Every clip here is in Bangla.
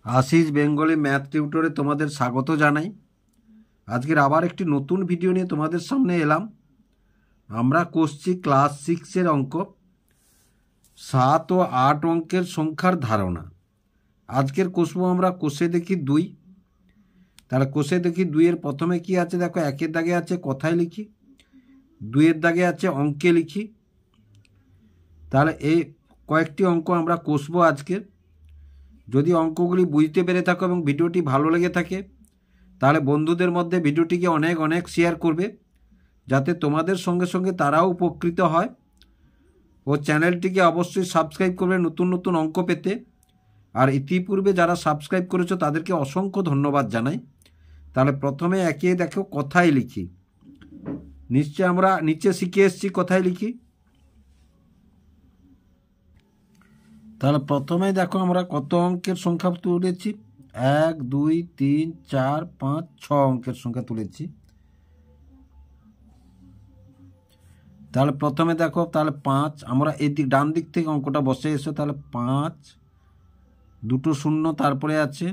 আশিস বেঙ্গলি ম্যাথ টিউটরে তোমাদের স্বাগত জানাই। আজকের আবার একটি নতুন ভিডিও নিয়ে তোমাদের সামনে এলাম। আমরা কষছি ক্লাস 6-এর অঙ্ক 7 ও 8 অঙ্কের সংখ্যার ধারণা। আজকের কষবো আমরা কষে দেখি 2। তাহলে কষে দেখি 2-এর প্রথমে কি আছে দেখো, 1-এর দাগে আছে কথায় লিখি, 2-এর দাগে আছে অঙ্কে লিখি। তাহলে এই কয়েকটি অঙ্ক আমরা কষবো আজকের। যদি অঙ্কগুলি বুঝতে পেরে থাকো এবং ভিডিওটি ভালো লেগে থাকে তাহলে বন্ধুদের মধ্যে ভিডিওটিকে অনেক অনেক শেয়ার করবে, যাতে তোমাদের সঙ্গে সঙ্গে তারাও উপকৃত হয়। ও চ্যানেলটিকে অবশ্যই সাবস্ক্রাইব করবে নতুন নতুন অঙ্ক পেতে। আর ইতিপূর্বে যারা সাবস্ক্রাইব করেছো তাদেরকে অসংখ্য ধন্যবাদ জানাই। তাহলে প্রথমে একে দেখো কথায় লিখি। নিশ্চয় আমরা নিচে শিখে এসেছি কথায় লিখি। তাহলে প্রথমে দেখো আমরা কত অঙ্কের সংখ্যা তুলেছি, 1 2 3 4 5 6 অঙ্কের সংখ্যা তুলেছি। তাহলে প্রথমে দেখো, তাহলে 5 আমরা এই দিক ডান দিক থেকে অঙ্কটা বসে এসো। তাহলে 5, দুটো শূন্য তারপরে আছে,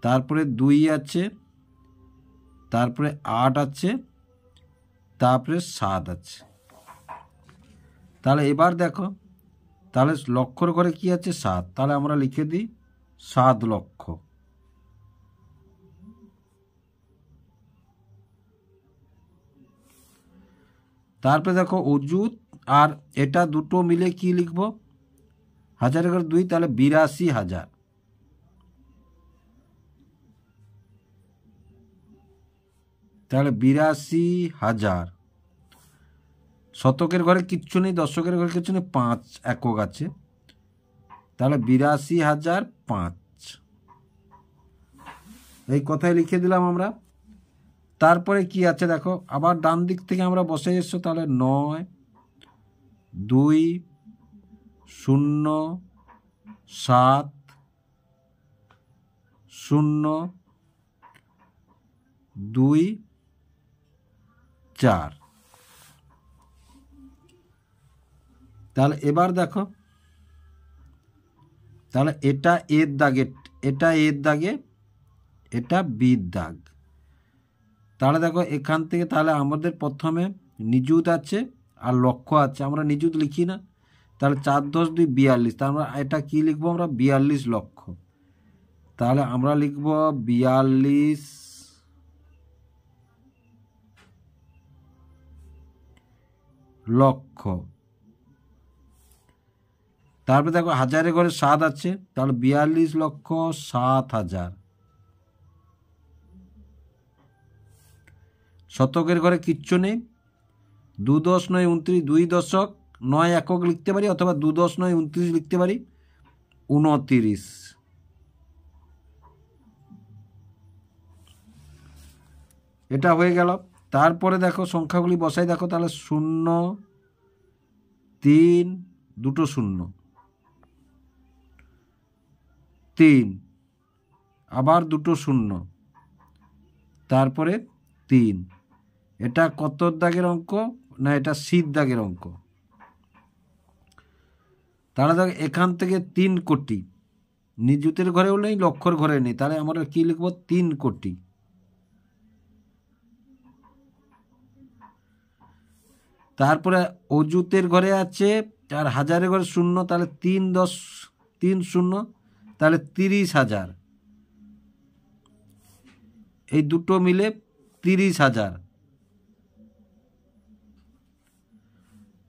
তারপরে 2 আছে, তারপরে 8 আছে, তারপরে 7 আছে। তাহলে এবার দেখো, তাহলে লক্ষর ঘরে কি আছে 7, তাহলে আমরা লিখে দিই 7 লক্ষ। তারপরে দেখো অযুত আর এটা দুটো মিলে কি লিখব, 1000 ঘরে 2, তাহলে 82,000। তাহলে 82,000। শতকের ঘরে কিচ্ছু নেই, দশকের ঘরে কিচ্ছু নেই, 5 একক আছে। তাহলে 82,005 এই কথাই লিখে দিলাম আমরা। তারপরে কি আছে দেখো, আবার ডান দিক থেকে আমরা বসে এসছো। তাহলে 9 2 0 7 0 2 4। তাহলে এবার দেখো, তাহলে এটা এর দাগে, এটা এর দাগে, এটা বির দাগ। তাহলে দেখো এখান থেকে তাহলে আমাদের প্রথমে নিযুত আছে আর লক্ষ্য আছে, আমরা নিযুত লিখি না। তাহলে 4 10 2 42, তাহলে আমরা এটা কি লিখবো, আমরা 42 লক্ষ। তাহলে আমরা লিখব 42 লক্ষ। তারপরে দেখো হাজারের ঘরে 7 আছে, তাহলে 42,07,000। শতকের ঘরে কিচ্ছু নেই, 2 10 9 29, 2 দশক 9 একক লিখতে পারি, অথবা 2 10 9 29 লিখতে পারি, 29। এটা হয়ে গেল। তারপরে দেখো সংখ্যাগুলি বসাই দেখো, তাহলে 0 3 দুটো 0 3, আবার দুটো 0, তারপরে 3। এটা কত দাগের অঙ্ক না, এটা শীত দাগের অঙ্ক। তাহলে দেখো এখান থেকে 3 কোটি, নিযুতের ঘরেও নেই, লক্ষর ঘরে নেই, তাহলে আমরা কি লিখবো, 3 কোটি। তারপরে অযুতের ঘরে আছে আর হাজারের ঘরে 0, তাহলে 3 10 3 0, তাহলে 30,000। এই দুটো মিলে 30,000।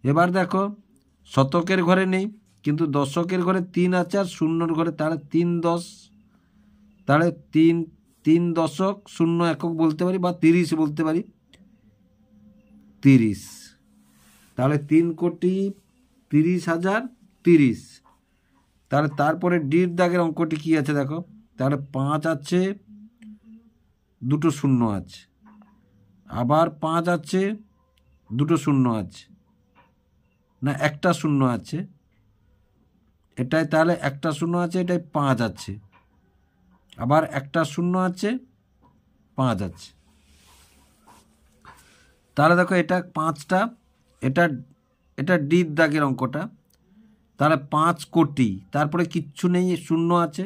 এবার দেখো শতকের ঘরে নেই, কিন্তু দশকের ঘরে 3 আছে আর শূন্যর ঘরে, তাহলে 3 10, তাহলে 3 দশক 0 একক বলতে পারি, বা 30 বলতে পারি, 30। তাহলে 3 কোটি 30,000 30। তাহলে তারপরে ডির দাগের অঙ্কটি কি আছে দেখো, তাহলে 5 আছে, দুটো 0 আছে, আবার 5 আছে, দুটো 0 আছে, না একটা 0 আছে, এটাই তাহলে একটা 0 আছে, এটাই 5 আছে, আবার একটা 0 আছে, 5 আছে। তাহলে দেখো এটা 5টা, এটা এটা ডির দাগের অঙ্কটা। তাহলে 5 কোটি, তারপরে কিচ্ছু নেই, 0 আছে,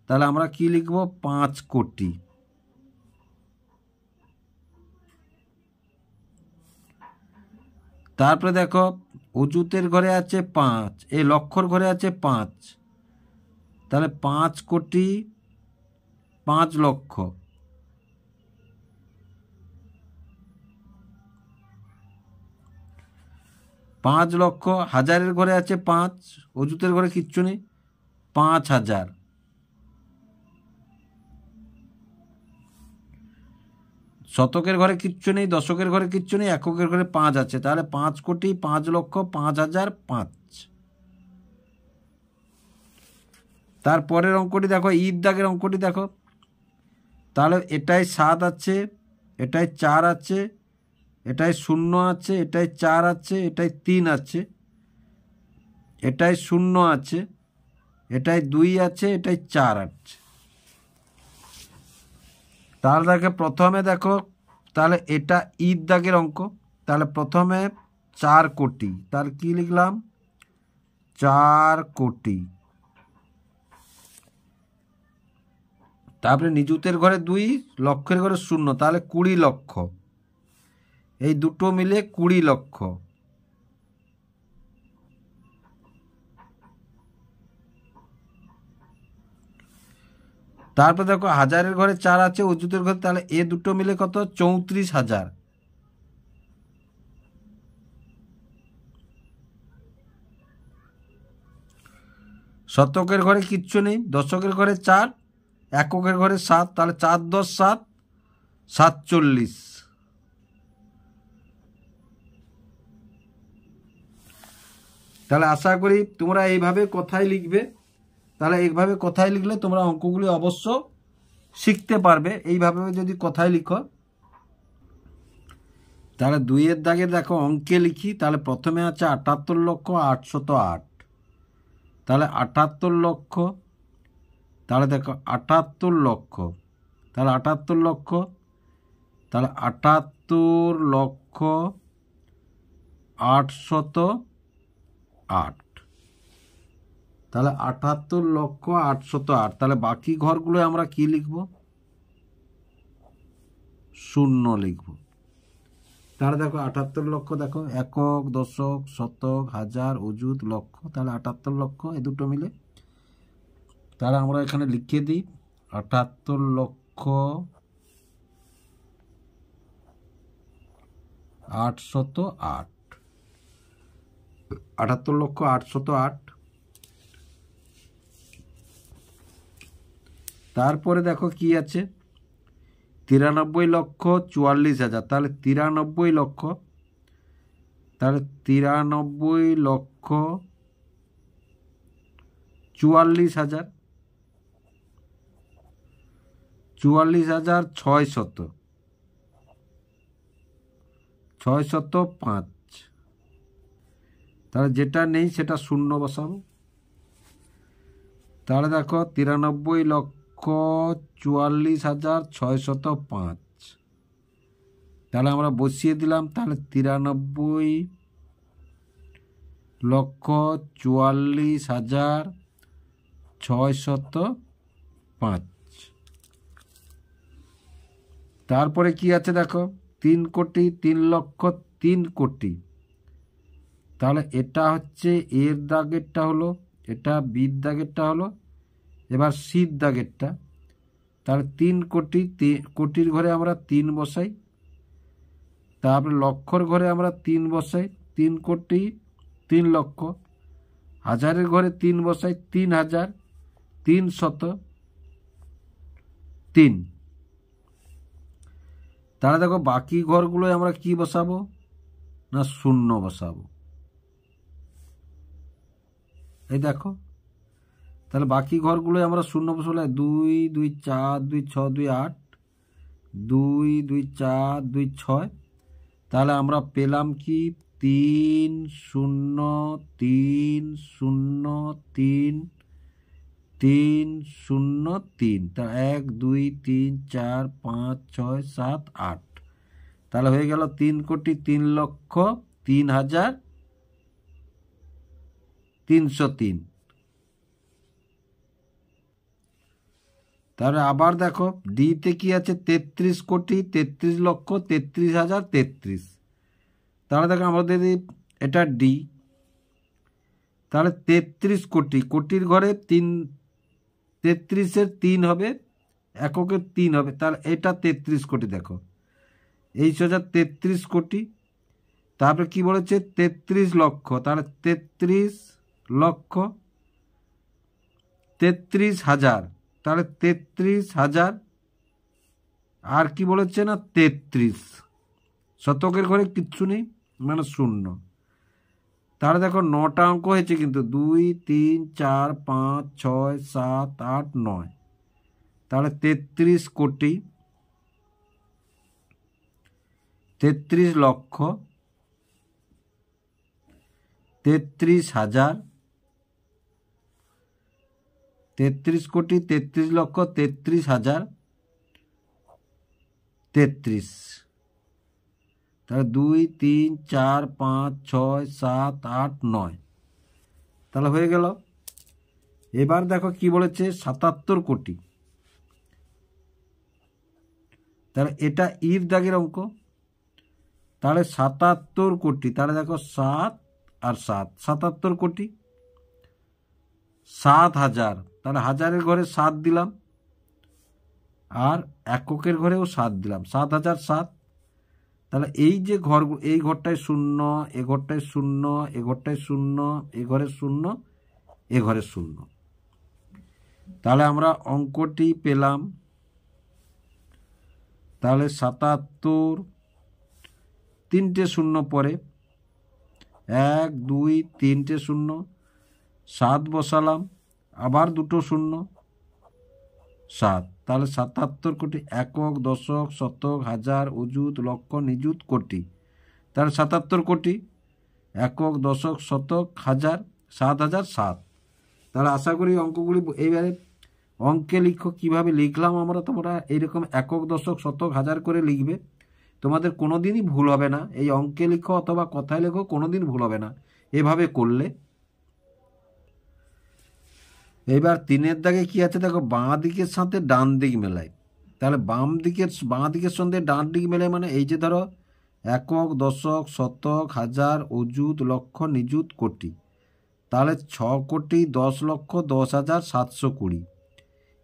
তাহলে আমরা কি লিখব 5 কোটি। তারপরে দেখো অযুতের ঘরে আছে 5, এই লক্ষর ঘরে আছে 5, তাহলে 5 কোটি 5 লক্ষ। পাঁচ লক্ষ। হাজারের ঘরে আছে 5, অযুতের ঘরে কিচ্ছু নেই, 5,000। শতকের ঘরে কিচ্ছু নেই, দশকের ঘরে কিচ্ছু নেই, এককের ঘরে 5 আছে, তাহলে 5 কোটি 5 লক্ষ 5,005। তারপরের অঙ্কটি দেখো, ঈদ দাগের অঙ্কটি দেখো, তাহলে এটাই 7 আছে, এটাই 4 আছে, এটাই 0 আছে, এটাই 4 আছে, এটাই 3 আছে, এটাই 0 আছে, এটাই 2 আছে, এটাই 4 আছে। তাহলে দেখো প্রথমে দেখো, তাহলে এটা ঈদ দাগের অঙ্ক, তাহলে প্রথমে 4 কোটি, তার কি লিখলাম 4 কোটি। তারপরে নিযুতের ঘরে 2, লক্ষের ঘরে 0, তাহলে 20 লক্ষ। এই দুটো মিলে 20 লক্ষ। তারপর দেখো হাজারের ঘরে 4 আছে, অযুতের ঘরে, তাহলে এ দুটো মিলে কত 34,000। শতকের ঘরে কিচ্ছু নেই, দশকের ঘরে 4, এককের ঘরে 7, তাহলে 4 10 7, 47। তাহলে আশা করি তোমরা এইভাবে কথাই লিখবে, তাহলে এইভাবে কথায় লিখলে তোমরা অঙ্কগুলি অবশ্য শিখতে পারবে। এইভাবে যদি কথায় লিখো, তাহলে 2-এর দাগে দেখো অঙ্কে লিখি, তাহলে প্রথমে আছে 78,808,। তাহলে 78 লক্ষ, তাহলে দেখো 78 লক্ষ, তাহলে 78 লক্ষ, তাহলে 78 লক্ষ 808, তাহলে 78 লক্ষ 808। তাহলে বাকি ঘরগুলো আমরা কি লিখব 0 লিখব। তাহলে দেখো 78 লক্ষ, দেখো একক, দশক, শতক, হাজার, অযুত, লক্ষ, তাহলে 78 লক্ষ এই দুটো মিলে। তাহলে আমরা এখানে লিখে দিই 78 লক্ষ 808, 78 লক্ষ 808। তারপরে দেখো কি আছে 93 লক্ষ 44,000, তাহলে 93 লক্ষ, তাহলে 93 লক্ষ 44,000, 44,600, 605। তাহলে যেটা নেই সেটা 0 বসাবো। তাহলে দেখো 93 লক্ষ 44,605, তাহলে আমরা বসিয়ে দিলাম। তাহলে 93 লক্ষ 44,605। তারপরে কি আছে দেখো 3 কোটি 3 লক্ষ 3 কোটি, তাহলে এটা হচ্ছে এর দাগেরটা হলো, এটা বির দাগেরটা হলো, এবার সির দাগেরটা। তাহলে 3 কোটি, কোটির ঘরে আমরা 3 বসাই, তারপরে লক্ষর ঘরে আমরা 3 বসাই, 3 কোটি 3 লক্ষ। হাজারের ঘরে 3 বসাই, 3,000, 303। তাহলে দেখো বাকি ঘরগুলোয় আমরা কি বসাবো না 0 বসাবো। এই দেখো, তাহলে বাকি ঘরগুলোয় আমরা 0 বসালে 2 2 4 2 6 2 8, 2 2 4 2 6, তাহলে আমরা পেলাম কি 3 0 3 0 3 3 0 3, তা 1 2 3 4 5 6 7 8, তাহলে হয়ে গেল 3 কোটি 3 লক্ষ 3,303। তাহলে আবার দেখো ডিতে কি আছে 33 কোটি 33 লক্ষ 33,000 33। তাহলে দেখো আমাদের এটা ডি, তাহলে 33 কোটি, কোটির ঘরে 3, 33-এর 3 হবে, এককের 3 হবে, তাহলে এটা 33 কোটি। দেখো এই সোজা 33 কোটি, তারপরে কি বলেছে 33 লক্ষ, তাহলে 33 লক্ষ 33,000, তাহলে 33,000, আর কি বলেছে না 33, শতকের ঘরে কিচ্ছু নেই মানে শূন্য। তাহলে দেখো 9টা অঙ্ক হয়েছে কিন্তু 2 3 4 5 6 7 8 9, তাহলে 33 কোটি 33 লক্ষ 33,000, 33 কোটি 33 লক্ষ 33,000 33, তাহলে 2 3 4 5 6 7 8 9, তাহলে হয়ে গেল। এবার দেখো কি বলেছে 77 কোটি, তাহলে এটা ইর দাগের অঙ্ক, তাহলে 77 কোটি, তাহলে দেখো 7 আর 7 77 কোটি 7,000, তাহলে হাজারের ঘরে 7 দিলাম আর এককের ঘরেও 7 দিলাম, 7,007। তাহলে এই যে ঘর, এই ঘরটায় 0, এ ঘরটায় 0, এ ঘরটায় 0, এ ঘরে 0, এ ঘরে 0, তাহলে আমরা অঙ্কটি পেলাম। তাহলে 77, 3টে 0 পরে 1 2 3টে 0, 7 বসালাম, আবার 2টো 0 7, তাহলে 77 কোটি, একক দশক শতক হাজার অযুত লক্ষ নিযুত কোটি, তাহলে 77 কোটি একক দশক শতক হাজার 7,007। তাহলে আশা করি অঙ্কগুলি এইবারে অঙ্কে লিখো কিভাবে লিখলাম আমরা, তোমরা এইরকম একক দশক শতক হাজার করে লিখবে, তোমাদের কোনোদিনই ভুল হবে না। এই অঙ্কে লিখো অথবা কথায় লেখো, কোনোদিন ভুল হবে না এভাবে করলে। এবার 3-এর দাগে কি আছে দেখো, বাঁ দিকের সাথে ডান দিক মেলায়, তাহলে বাঁ দিকের সঙ্গে ডান দিক মেলায় মানে এই যে ধরো একক দশক শতক হাজার অযুত লক্ষ নিযুত কোটি, তাহলে 6 কোটি 10 লক্ষ 10,720।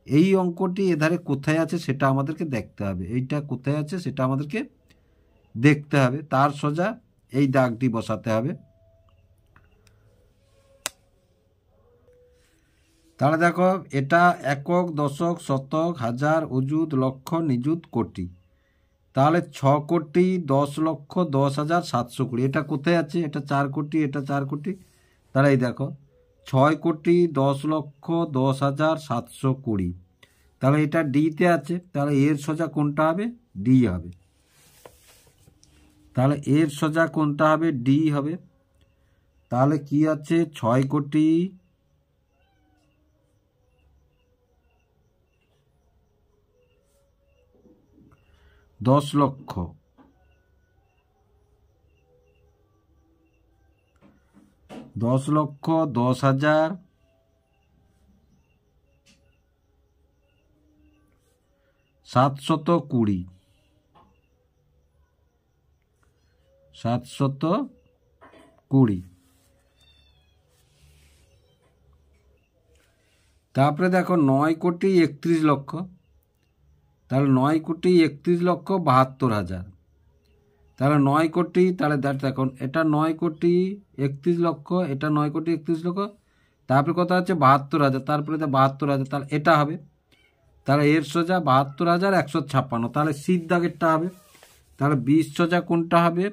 এই অঙ্কটি এধারে কোথায় আছে সেটা আমাদেরকে দেখতে হবে, এইটা কোথায় আছে সেটা আমাদেরকে দেখতে হবে, তার সোজা এই দাগটি বসাতে হবে। তাহলে দেখো এটা একক দশক শতক হাজার অযুত লক্ষ নিযুত কোটি, তাহলে 6 কোটি 10 লক্ষ 10,720, এটা কোথায় আছে, এটা 4 কোটি, এটা 4 কোটি, তাহলে এই দেখো 6 কোটি 10 লক্ষ 10,720, তাহলে এটা ডিতে আছে, তাহলে এর সোজা কোনটা হবে, ডি হবে, তাহলে এর সোজা কোনটা হবে, ডি হবে। তাহলে কি আছে 6 কোটি 10 লক্ষ 10,000 720, 720। তারপরে দেখো 9 কোটি 31 লক্ষ, তাহলে 9 কোটি 31 লক্ষ 72,000, তাহলে 9 কোটি, তাহলে দেখো এটা 9 কোটি 31 লক্ষ, এটা 9 কোটি 31 লক্ষ, তারপরে কত আছে 72,000, তারপরে 72,000, তাহলে এটা হবে, তাহলে এর সোজা 72,156, তাহলে সির দাগেরটা হবে, তাহলে 20 সোজা কোনটা হবে,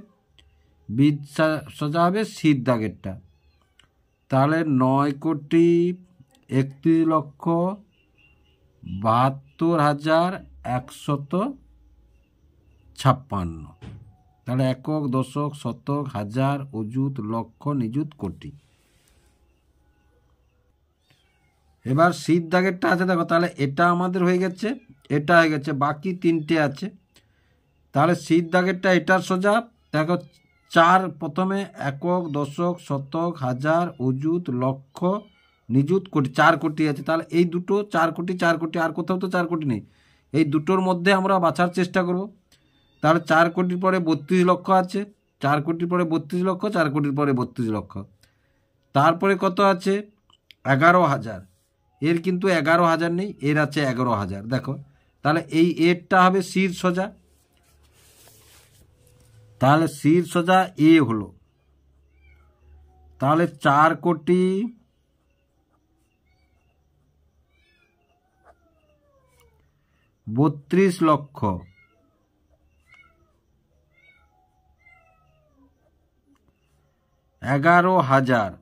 20 সোজা হবে সির দাগেরটা, তাহলে 9 কোটি 31 লক্ষ 72,156, তাহলে একক দশক শতক হাজার অযুত লক্ষ নিযুত কোটি। এবার সির দাগেরটা আছে দেখো, তাহলে এটা আমাদের হয়ে গেছে, এটা হয়ে গেছে, বাকি 3টে আছে, তাহলে সির দাগেরটা এটার সোজা দেখো 4 প্রথমে একক দশক শতক হাজার অযুত লক্ষ নিযুত কোটি, 4 কোটি আছে। তাহলে এই দুটো 4 কোটি 4 কোটি, আর কোথাও তো 4 কোটি নেই, এই দুটোর মধ্যে আমরা বাছার চেষ্টা করব। তাহলে 4 কোটির পরে 32 লক্ষ আছে, 4 কোটির পরে 32 লক্ষ, 4 কোটির পরে 32 লক্ষ। তারপরে কত আছে? 11,000। এর কিন্তু 11,000 নেই, এর আছে 11,000। দেখো, তাহলে এই এরটা হবে শির সোজা, তাহলে শির সোজা এ হলো। তাহলে 4 কোটি 32 লক্ষ 11,000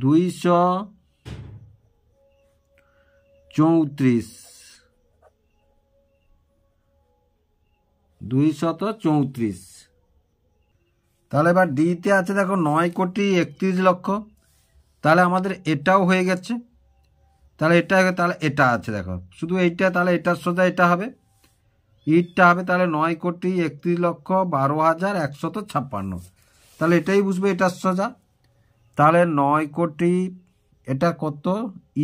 234 234। তাহলে এবার ডিতে আছে দেখো 9 কোটি 31 লক্ষ। তাহলে আমাদের এটাও হয়ে গেছে। তাহলে এটা তাহলে এটা আছে দেখো, শুধু এইটা, তাহলে এটার সোজা এটা হবে, ইটটা হবে তাহলে 9 কোটি 31 লক্ষ 12,156। তাহলে এটাই বুঝবে এটার সোজা। তাহলে 9 কোটি, এটা কত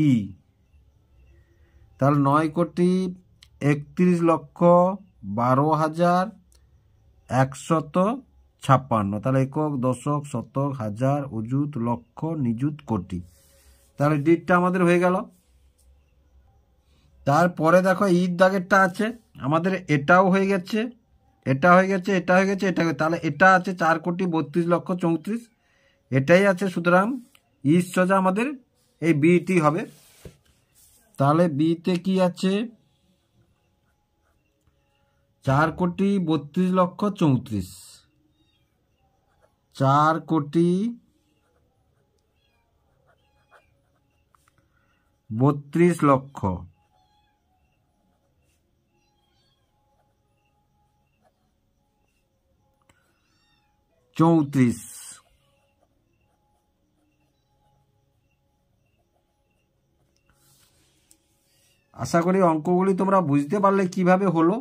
ই, তাহলে 9 কোটি 31 লক্ষ 12,156। তাহলে একক, দশক, শতক, হাজার, অযুত, লক্ষ, নিযুত, কোটি। তাহলে ডিটটা আমাদের হয়ে গেল। তারপরে দেখো ঈদ দাগেরটা আছে আমাদের, এটাও হয়ে গেছে, এটা হয়ে গেছে, এটা হয়ে গেছে, এটা, তাহলে এটা আছে 4 কোটি 32 লক্ষ 34, এটাই আছে। সুতরাং ঈদ সোজা আমাদের এই বিটি হবে। তাহলে বিতে কি আছে? 4 কোটি 32 লক্ষ 34, 4 কোটি 32 লক্ষ 34। আশা করি অঙ্কগুলি তোমরা বুঝতে পারলে কিভাবে হলো।